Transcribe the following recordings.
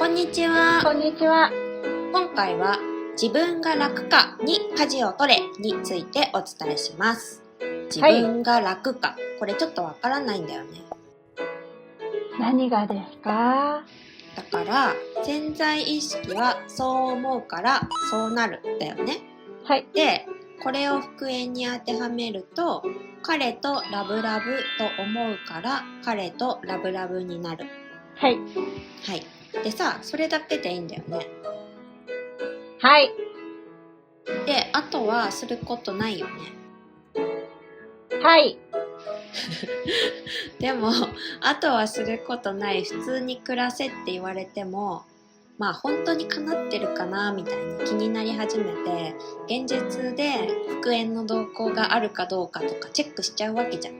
こんにちは。こんにちは。今回は自分が楽かに舵を取れについてお伝えします。自分が楽か、これちょっとわからないんだよね。何がですか？だから潜在意識はそう思うからそうなるだよね。はい。で、これを復縁に当てはめると、彼とラブラブと思うから彼とラブラブになる。はい。はい。でさ、それだけでいいんだよね。はい。で、あとはすることないよね。はい。でも、あとはすることない普通に暮らせって言われても、まあ本当に叶ってるかなみたいに気になり始めて、現実で復縁の動向があるかどうかとかチェックしちゃうわけじゃん。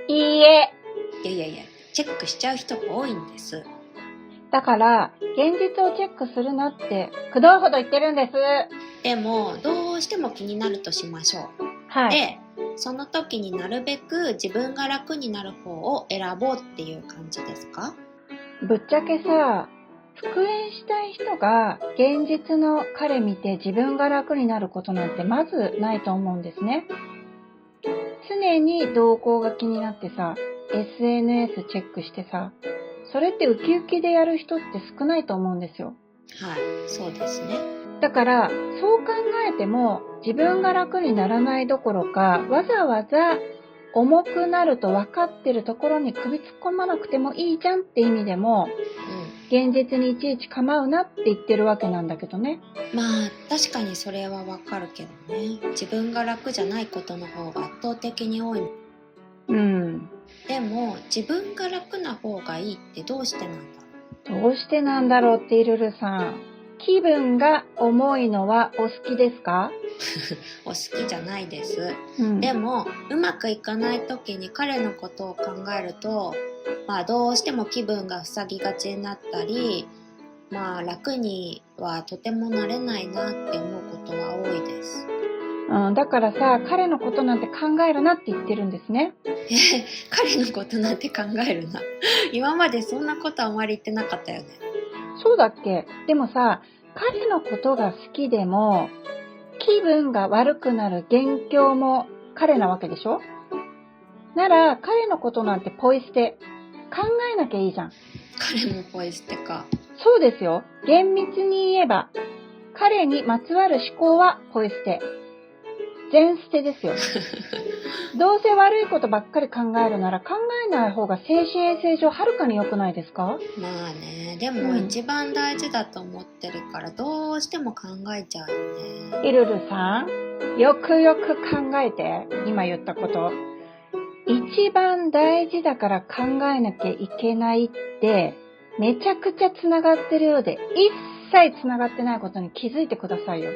いいえ。いや、チェックしちゃう人が多いんです。だから、現実をチェックするなって、くどいほど言ってるんです。でも、どうしても気になるとしましょう。はい。で、その時になるべく自分が楽になる方を選ぼうっていう感じですか？ぶっちゃけさ、復縁したい人が現実の彼見て自分が楽になることなんてまずないと思うんですね。常に動向が気になってさ、SNS チェックしてさ、それってウキウキでやる人って少ないと思うんですよ。はい、そうですね。だから、そう考えても自分が楽にならないどころか、わざわざ重くなると分かってるところに首突っ込まなくてもいいじゃんって意味でも、現実にいちいち構うなって言ってるわけなんだけどね。まあ確かにそれはわかるけどね。自分が楽じゃないことの方が圧倒的に多い。でも自分が楽な方がいいってどうしてなんだろう。どうしてなんだろうってイルルさん。気分が重いのはお好きですか？お好きじゃないです。ででもうまくいかない時に彼のことを考えると、まあどうしても気分が塞ぎがちになったり、まあ楽にはとてもなれないなって思うことは多いです。だからさ、彼のことなんて考えるなって言ってるんですね。彼のことなんて考えるな。今までそんなことあまり言ってなかったよね。そうだっけ？でもさ、彼のことが好きでも、気分が悪くなる元凶も彼なわけでしょ？なら、彼のことなんてポイ捨て。考えなきゃいいじゃん。彼もポイ捨てか。そうですよ。厳密に言えば、彼にまつわる思考はポイ捨て。全捨てですよ。どうせ悪いことばっかり考えるなら考えない方が精神衛生上はるかに良くないですか？まあね、でも一番大事だと思ってるからどうしても考えちゃうよね。イルルさん、よくよく考えて、今言ったこと。一番大事だから考えなきゃいけないって、めちゃくちゃ繋がってるようで、一切繋がってないことに気づいてくださいよ。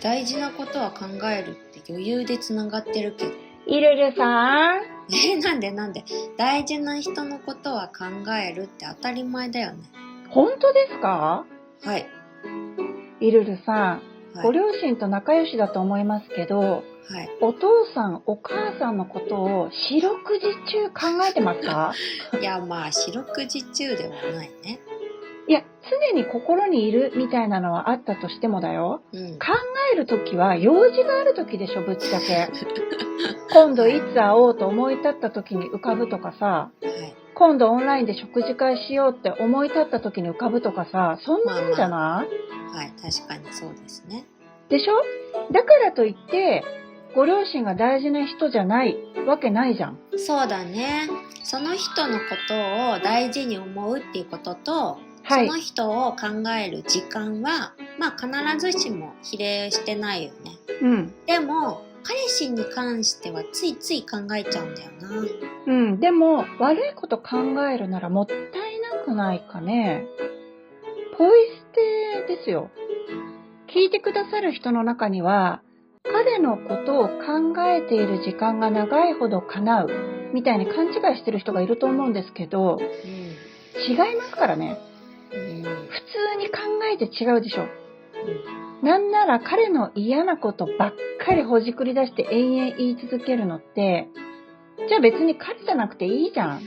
大事なことは考えるって余裕でつながってるけど。イルルさん。なんで大事な人のことは考えるって当たり前だよね。本当ですか？はい。イルルさん、はい、ご両親と仲良しだと思いますけど、はい、お父さん、お母さんのことを四六時中考えてますか？いや、まあ四六時中ではないね。いや、常に心にいるみたいなのはあったとしてもだよ。考えるときは用事があるときでしょ、ぶっちゃけ。今度いつ会おうと思い立ったときに浮かぶとかさ、今度オンラインで食事会しようって思い立ったときに浮かぶとかさ、そんなもんじゃない？はい、確かにそうですね。でしょ？だからといって、ご両親が大事な人じゃないわけないじゃん。そうだね。その人のことを大事に思うっていうことと、その人を考える時間は、まあ必ずしも比例してないよね。でも、彼氏に関してはついつい考えちゃうんだよな。でも悪いこと考えるならもったいなくないかね。ポイ捨てですよ。聞いてくださる人の中には、彼のことを考えている時間が長いほど叶うみたいに勘違いしてる人がいると思うんですけど、違いますからね。普通に考えて違うでしょ。なんなら彼の嫌なことばっかりほじくり出して延々言い続けるのって、じゃあ別に彼じゃなくていいじゃん。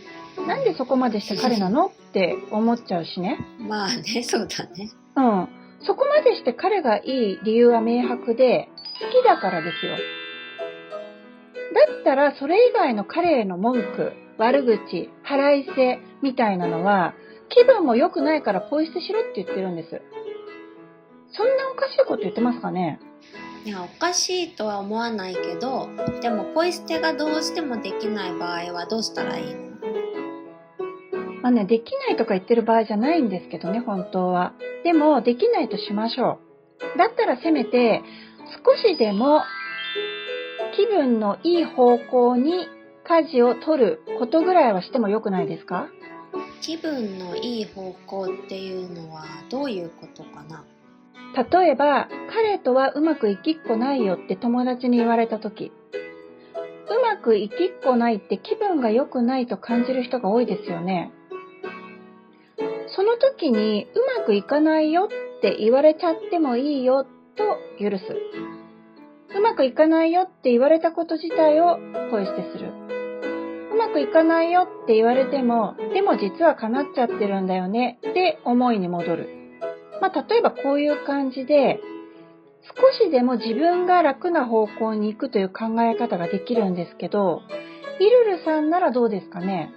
なんでそこまでして彼なのって思っちゃうしね。まあね、そうだね。うん。そこまでして彼がいい理由は明白で、好きだからですよ。だったらそれ以外の彼への文句、悪口、腹いせみたいなのは、気分も良くないからポイ捨てしろって言ってるんです。そんなおかしいこと言ってますかね？いや、おかしいとは思わないけど、でもポイ捨てがどうしてもできない場合はどうしたらいいの？まあね、できないとか言ってる場合じゃないんですけどね、本当は。でも、できないとしましょう。だったらせめて、少しでも気分のいい方向に舵を取ることぐらいはしてもよくないですか？気分のいい方向っていうのはどういうことかな？例えば、彼とはうまくいきっこないよって友達に言われたとき、うまくいきっこないって気分が良くないと感じる人が多いですよね。その時にうまくいかないよって言われちゃってもいいよと許す。うまくいかないよって言われたこと自体をポイ捨てする。うまくいかないよって言われても、でも実は叶っちゃってるんだよねって思いに戻る。例えばこういう感じで、少しでも自分が楽な方向に行くという考え方ができるんですけど、イルルさんならどうですかね？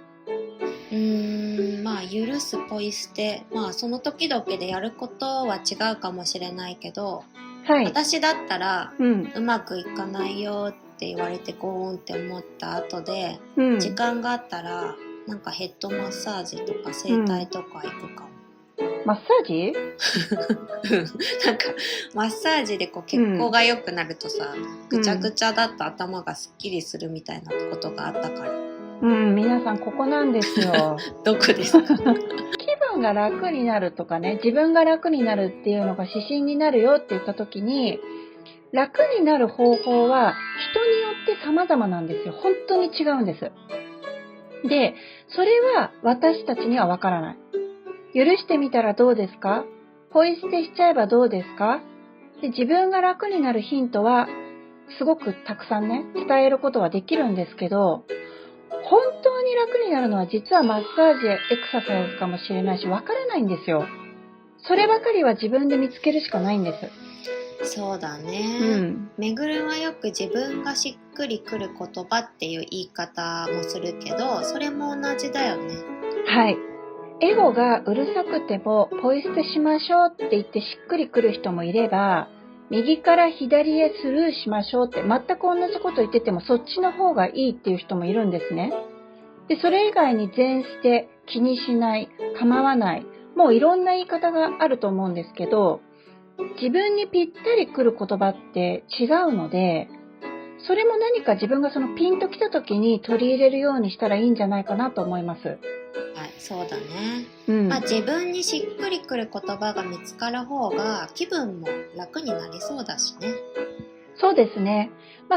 許すポイ捨て、その時々でやることは違うかもしれないけど、はい、私だったら、うまくいかないよって言われてゴーンって思った後で、時間があったらなんかヘッドマッサージとか整体とか行くかも。マッサージなんかマッサージでこう血行が良くなるとさ、ぐちゃぐちゃだった頭がすっきりするみたいなことがあったから。皆さんここなんですよ。どこですか？気分が楽になるとかね、自分が楽になるっていうのが指針になるよって言った時に、楽になる方法は人によって様々なんですよ。本当に違うんです。で、それは私たちにはわからない。許してみたらどうですか？ポイ捨てしちゃえばどうですか？で、自分が楽になるヒントはすごくたくさんね、伝えることはできるんですけど、本当に楽になるのは実はマッサージやエクササイズかもしれないし、わからないんですよ。そればかりは自分で見つけるしかないんです。そうだね。めぐるはよく自分がしっくりくる言葉っていう言い方もするけど、それも同じだよね。はい。エゴがうるさくてもポイ捨てしましょうって言ってしっくりくる人もいれば、右から左へスルーしましょうって全く同じこと言っててもそっちの方がいいっていう人もいるんですね。で、それ以外に全捨て、気にしない、構わない、もういろんな言い方があると思うんですけど、自分にぴったりくる言葉って違うので、それも何か自分がそのピンときた時に取り入れるようにしたらいいんじゃないかなと思います。はい、そうだね。自分にしっくりくる言葉が見つかる方が気分も楽になりそうだしね。そうですね。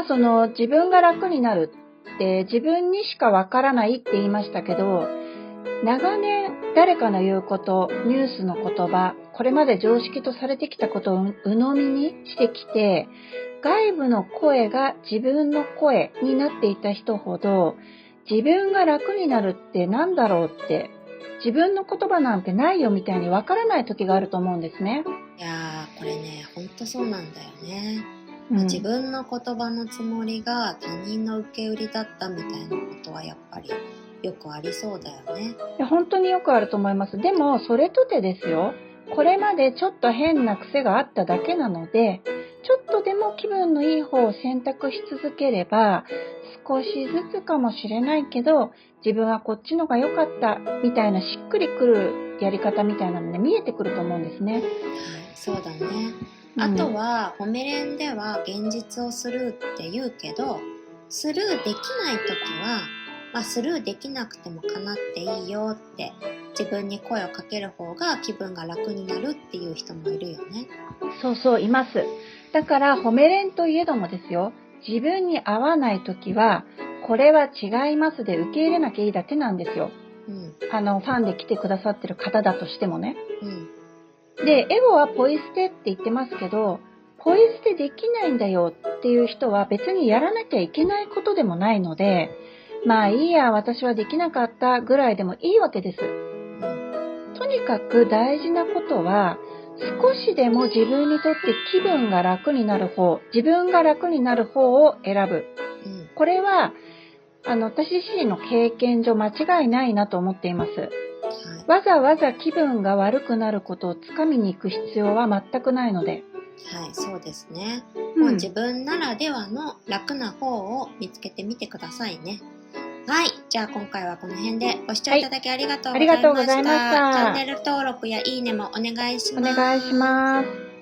その自分が楽になるって自分にしかわからないって言いましたけど、長年誰かの言うこと、ニュースの言葉、これまで常識とされてきたことを鵜呑みにしてきて、外部の声が自分の声になっていた人ほど、自分が楽になるってなんだろうって、自分の言葉なんてないよみたいにわからない時があると思うんですね。いやー、これね、ほんとそうなんだよね。自分の言葉のつもりが他人の受け売りだったみたいなことはやっぱりよくありそうだよね。本当によくあると思います。でもそれとてですよ、これまでちょっと変な癖があっただけなので、ちょっとでも気分のいい方を選択し続ければ、少しずつかもしれないけど、自分はこっちのが良かったみたいなしっくりくるやり方みたいなので見えてくると思うんですね。はい、そうだね。あとは褒めれんでは現実をスルーって言うけど、スルーできない時は、スルーできなくても叶っていいよって自分に声をかける方が気分が楽になるっていう人もいるよね。そう、います。だから褒めれんといえどもですよ、自分に合わない時は、これは違いますで受け入れなきゃいいだけなんですよ。ファンで来てくださってる方だとしてもね。で、エゴはポイ捨てって言ってますけど、ポイ捨てできないんだよっていう人は別にやらなきゃいけないことでもないので、まあいいや、私はできなかったぐらいでもいいわけです。とにかく大事なことは、少しでも自分にとって気分が楽になる方、自分が楽になる方を選ぶ。これは、私自身の経験上間違いないなと思っています。わざわざ気分が悪くなることをつかみに行く必要は全くないので。はい、そうですね。もう自分ならではの楽な方を見つけてみてくださいね。はい。じゃあ今回はこの辺でご視聴いただきありがとうございました。チャンネル登録やいいねもお願いします。お願いします。